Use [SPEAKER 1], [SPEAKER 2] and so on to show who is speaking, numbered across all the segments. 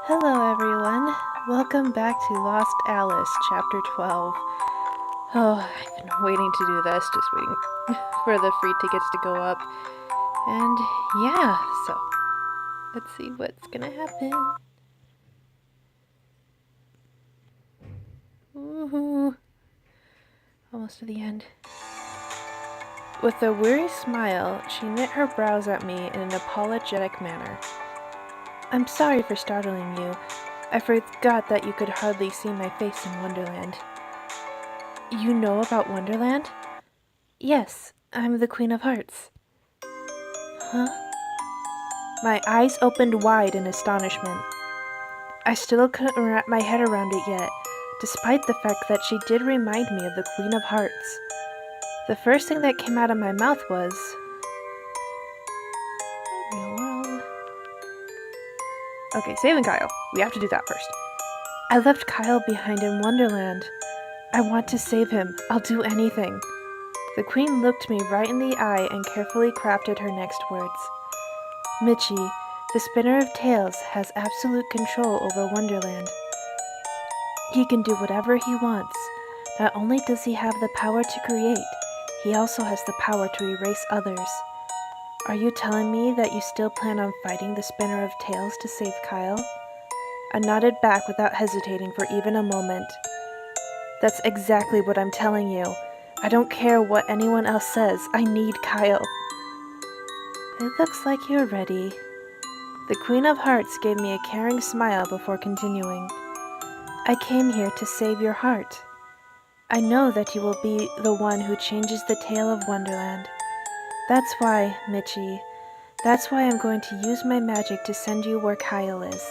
[SPEAKER 1] Hello everyone, welcome back to Lost Alice, Chapter 12. Oh, I've been waiting to do this, just waiting for the free tickets to go up. And yeah, so let's see what's gonna happen. Woohoo! Almost to the end. With a weary smile, she knit her brows at me in an apologetic manner. I'm sorry for startling you. I forgot that you could hardly see my face in Wonderland. You know about Wonderland? Yes, I'm the Queen of Hearts. Huh? My eyes opened wide in astonishment. I still couldn't wrap my head around it yet, despite the fact that she did remind me of the Queen of Hearts. The first thing that came out of my mouth was... Real world. Okay, saving Kyle. We have to do that first. I left Kyle behind in Wonderland. I want to save him. I'll do anything. The Queen looked me right in the eye and carefully crafted her next words. Mitchie, the spinner of tales, has absolute control over Wonderland. He can do whatever he wants. Not only does he have the power to create, he also has the power to erase others. Are you telling me that you still plan on fighting the spinner of tales to save Kyle? I nodded back without hesitating for even a moment. That's exactly what I'm telling you. I don't care what anyone else says. I need Kyle. It looks like you're ready. The Queen of Hearts gave me a caring smile before continuing. I came here to save your heart. I know that you will be the one who changes the tale of Wonderland. That's why, Mitchie, that's why I'm going to use my magic to send you where Kyle is.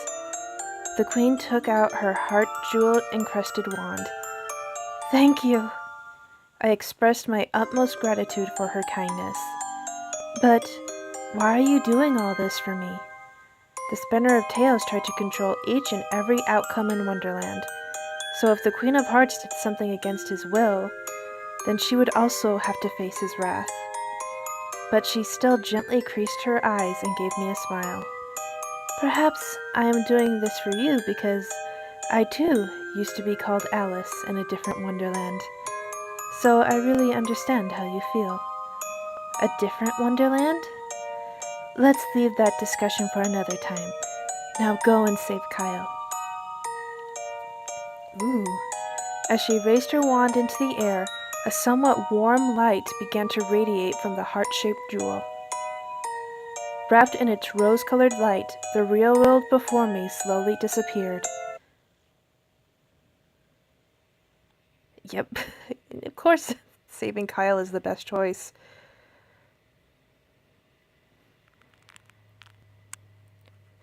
[SPEAKER 1] The Queen took out her heart jewel-encrusted wand. Thank you. I expressed my utmost gratitude for her kindness. But why are you doing all this for me? The spinner of tales tried to control each and every outcome in Wonderland. So if the Queen of Hearts did something against his will, then she would also have to face his wrath. But she still gently creased her eyes and gave me a smile. Perhaps I am doing this for you because I too used to be called Alice in a different Wonderland. So I really understand how you feel. A different Wonderland? Let's leave that discussion for another time. Now go and save Kyle. Ooh. As she raised her wand into the air, a somewhat warm light began to radiate from the heart-shaped jewel. Wrapped in its rose-colored light, the real world before me slowly disappeared. Yep, of course, saving Kyle is the best choice.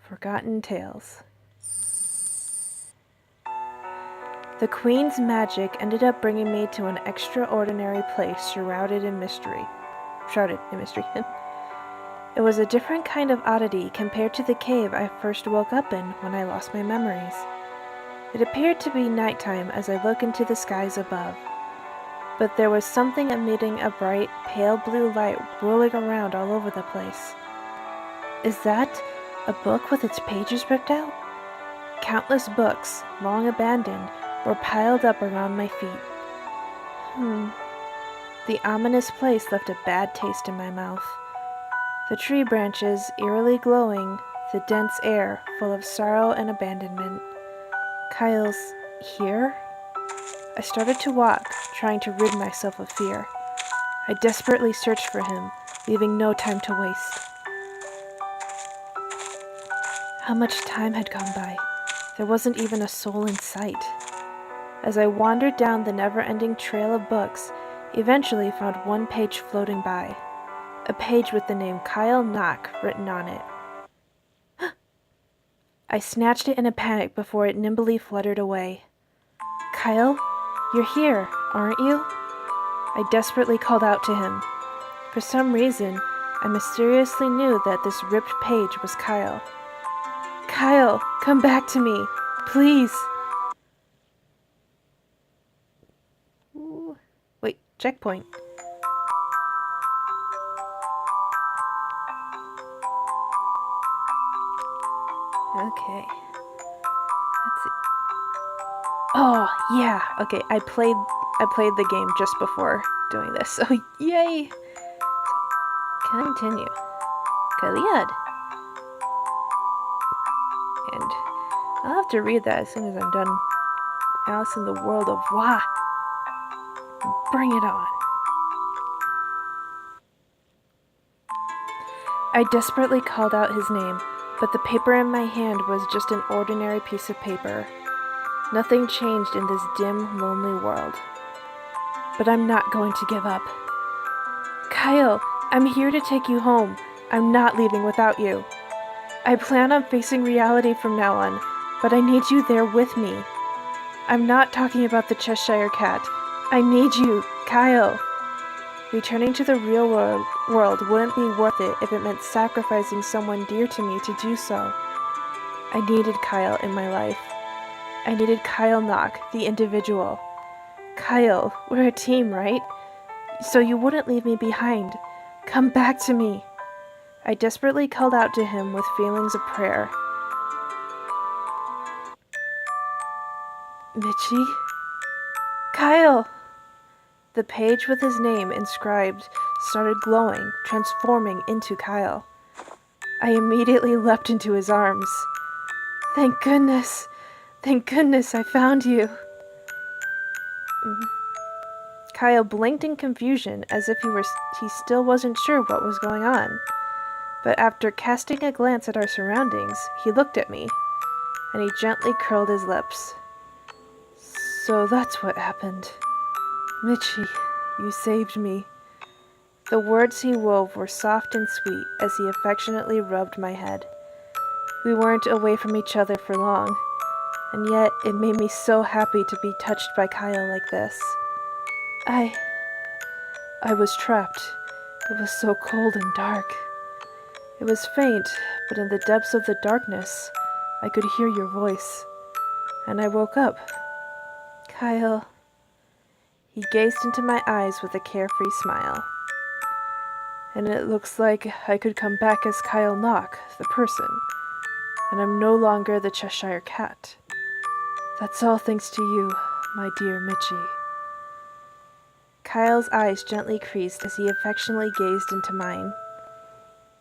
[SPEAKER 1] Forgotten Tales. The Queen's magic ended up bringing me to an extraordinary place shrouded in mystery. It was a different kind of oddity compared to the cave I first woke up in when I lost my memories. It appeared to be nighttime as I looked into the skies above, but there was something emitting a bright, pale blue light whirling around all over the place. Is that a book with its pages ripped out? Countless books, long abandoned, were piled up around my feet. The ominous place left a bad taste in my mouth. The tree branches eerily glowing, the dense air full of sorrow and abandonment. Kyle's here? I started to walk, trying to rid myself of fear. I desperately searched for him, leaving no time to waste. How much time had gone by? There wasn't even a soul in sight. As I wandered down the never-ending trail of books, eventually found one page floating by. A page with the name Kyle Knock written on it. I snatched it in a panic before it nimbly fluttered away. Kyle, you're here, aren't you? I desperately called out to him. For some reason, I mysteriously knew that this ripped page was Kyle. Kyle, come back to me, please. Ooh. Wait, checkpoint. Okay. Let's see. Oh, yeah. Okay, I played the game just before doing this, so yay! Continue. Kaliad. And I'll have to read that as soon as I'm done. Alice in the World of Wah. Bring it on. I desperately called out his name, but the paper in my hand was just an ordinary piece of paper. Nothing changed in this dim, lonely world. But I'm not going to give up. Kyle, I'm here to take you home. I'm not leaving without you. I plan on facing reality from now on, but I need you there with me. I'm not talking about the Cheshire Cat. I need you, Kyle. Returning to the real world wouldn't be worth it if it meant sacrificing someone dear to me to do so. I needed Kyle in my life. I needed Kyle Knock, the individual. Kyle, we're a team, right? So you wouldn't leave me behind. Come back to me. I desperately called out to him with feelings of prayer. Mitchie? Kyle! The page with his name inscribed started glowing, transforming into Kyle. I immediately leapt into his arms. Thank goodness! Thank goodness I found you! Kyle blinked in confusion as if he still wasn't sure what was going on. But after casting a glance at our surroundings, he looked at me, and he gently curled his lips. So that's what happened. Mitchie, you saved me. The words he wove were soft and sweet as he affectionately rubbed my head. We weren't away from each other for long, and yet it made me so happy to be touched by Kyle like this. I was trapped. It was so cold and dark. It was faint, but in the depths of the darkness, I could hear your voice. And I woke up. Kyle. He gazed into my eyes with a carefree smile. And it looks like I could come back as Kyle Knock, the person. And I'm no longer the Cheshire Cat. That's all thanks to you, my dear Mitchie. Kyle's eyes gently creased as he affectionately gazed into mine.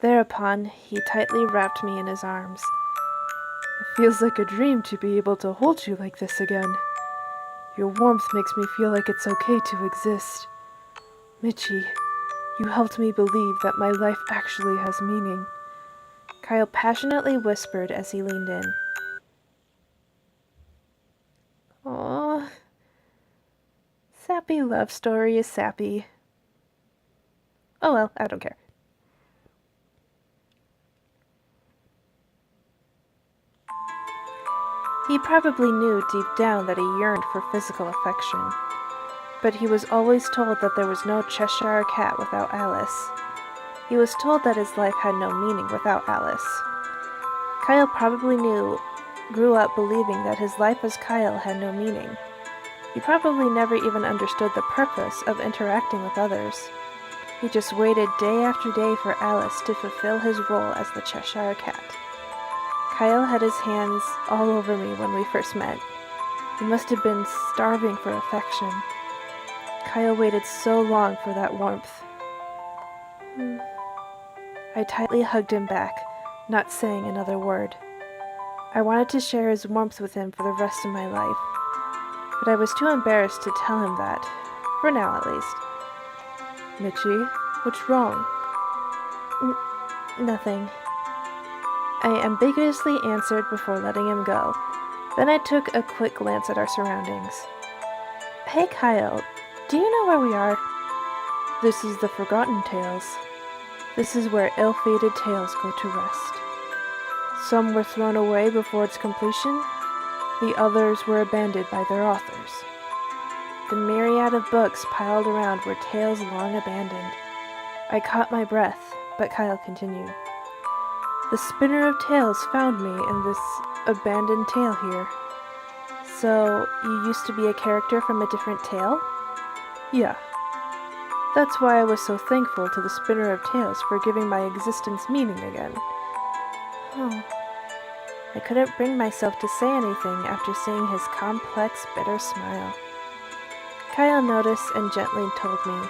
[SPEAKER 1] Thereupon, he tightly wrapped me in his arms. It feels like a dream to be able to hold you like this again. Your warmth makes me feel like it's okay to exist. Mitchie, you helped me believe that my life actually has meaning. Kyle passionately whispered as he leaned in. Aww. Sappy love story is sappy. Oh well, I don't care. He probably knew deep down that he yearned for physical affection, but he was always told that there was no Cheshire Cat without Alice. He was told that his life had no meaning without Alice. Kyle probably grew up believing that his life as Kyle had no meaning. He probably never even understood the purpose of interacting with others. He just waited day after day for Alice to fulfill his role as the Cheshire Cat. Kyle had his hands all over me when we first met. He must have been starving for affection. Kyle waited so long for that warmth. I tightly hugged him back, not saying another word. I wanted to share his warmth with him for the rest of my life, but I was too embarrassed to tell him that, for now at least. Mitchie, what's wrong? Nothing. I ambiguously answered before letting him go. Then I took a quick glance at our surroundings. Hey Kyle, do you know where we are? This is the Forgotten Tales. This is where ill-fated tales go to rest. Some were thrown away before its completion. The others were abandoned by their authors. The myriad of books piled around were tales long abandoned. I caught my breath, but Kyle continued. The spinner of tales found me in this abandoned tale here. So, you used to be a character from a different tale? Yeah. That's why I was so thankful to the spinner of tales for giving my existence meaning again. Oh. I couldn't bring myself to say anything after seeing his complex, bitter smile. Kyle noticed and gently told me,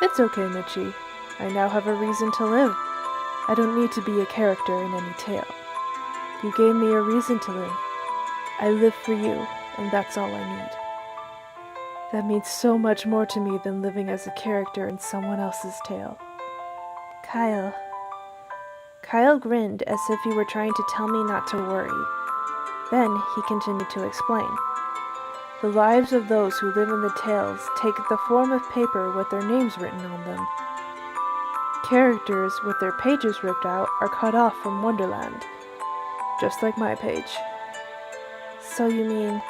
[SPEAKER 1] "It's okay, Mitchie. I now have a reason to live. I don't need to be a character in any tale. You gave me a reason to live. I live for you, and that's all I need." That means so much more to me than living as a character in someone else's tale. Kyle. Kyle grinned as if he were trying to tell me not to worry. Then he continued to explain. The lives of those who live in the tales take the form of paper with their names written on them. Characters with their pages ripped out are cut off from Wonderland, just like my page. So you mean...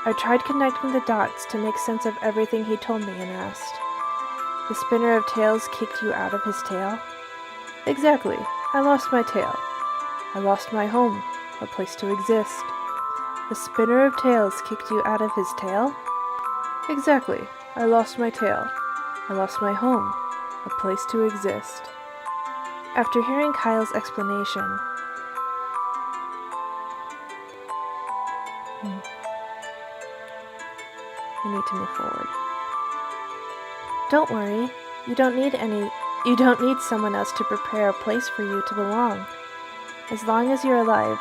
[SPEAKER 1] I tried connecting the dots to make sense of everything he told me and asked, "The spinner of tales kicked you out of his tale?" "Exactly. I lost my tale. I lost my home, a place to exist." "The spinner of tales kicked you out of his tale?" "Exactly. I lost my tale. I lost my home, a place to exist." After hearing Kyle's explanation, we need to move forward. "Don't worry. You don't need someone else to prepare a place for you to belong. As long as you're alive,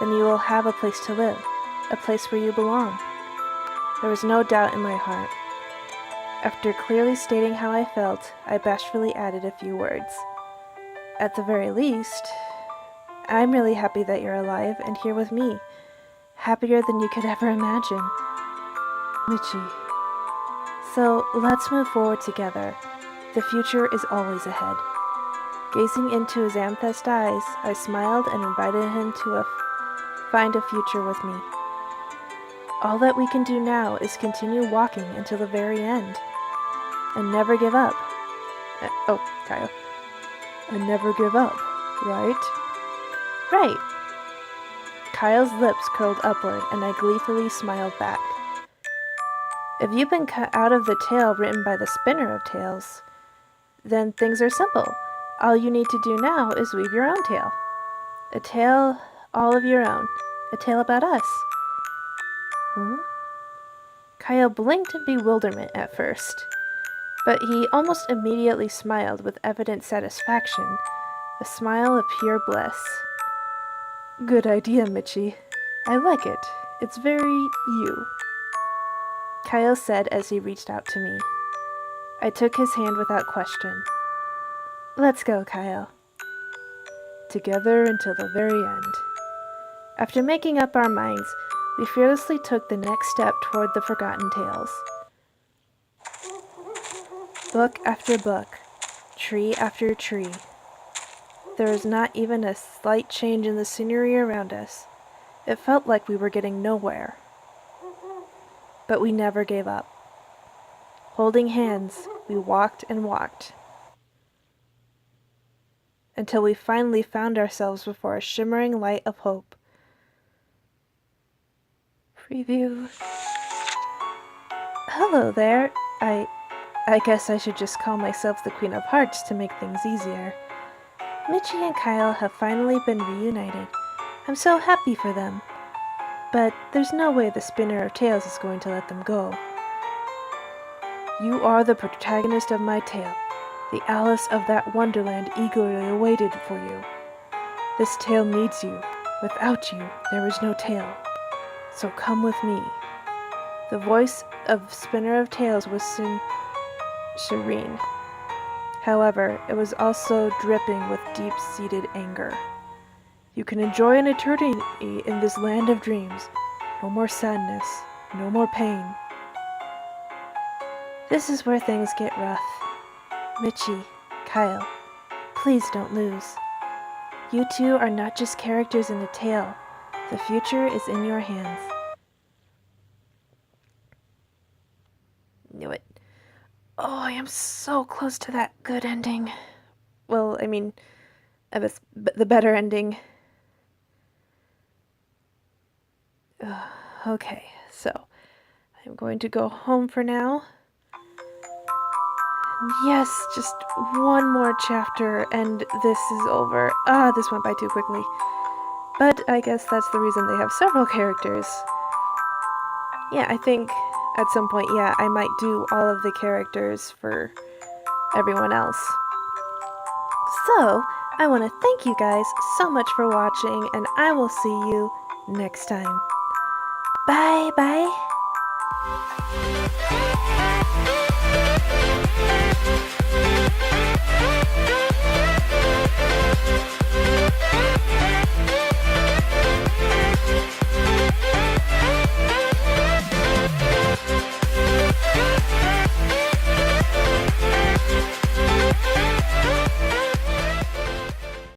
[SPEAKER 1] then you will have a place to live, a place where you belong." There was no doubt in my heart. After clearly stating how I felt, I bashfully added a few words. "At the very least, I'm really happy that you're alive and here with me. Happier than you could ever imagine." Mitchie. "So let's move forward together. The future is always ahead." Gazing into his amethyst eyes, I smiled and invited him to find a future with me. All that we can do now is continue walking until the very end. And never give up. Kyle. And never give up, right? Right. Kyle's lips curled upward, and I gleefully smiled back. If you've been cut out of the tale written by the spinner of tales, then things are simple. All you need to do now is weave your own tale. A tale all of your own. A tale about us. Kyle blinked in bewilderment at first, but he almost immediately smiled with evident satisfaction, a smile of pure bliss. "Good idea, Mitchie. I like it. It's very you," Kyle said as he reached out to me. I took his hand without question. "Let's go, Kyle." Together until the very end. After making up our minds, we fearlessly took the next step toward the forgotten tales. Book after book, tree after tree. There was not even a slight change in the scenery around us. It felt like we were getting nowhere. But we never gave up. Holding hands, we walked and walked, until we finally found ourselves before a shimmering light of hope. Preview. Hello there. I guess I should just call myself the Queen of Hearts to make things easier. Mitchie and Kyle have finally been reunited. I'm so happy for them. But there's no way the Spinner of Tales is going to let them go. You are the protagonist of my tale, the Alice of that wonderland eagerly awaited for you. This tale needs you. Without you, there is no tale. So come with me. The voice of Spinner of Tales was serene. However, it was also dripping with deep-seated anger. You can enjoy an eternity in this land of dreams. No more sadness, no more pain. This is where things get rough. Mitchie, Kyle, please don't lose. You two are not just characters in a tale. The future is in your hands. Knew it. Oh, I am so close to that good ending. Well, I mean, the better ending. Okay, so I'm going to go home for now. Yes, just one more chapter and this is over. This went by too quickly. But I guess that's the reason they have several characters. Yeah, I think at some point, yeah, I might do all of the characters for everyone else. So, I want to thank you guys so much for watching, and I will see you next time. Bye bye.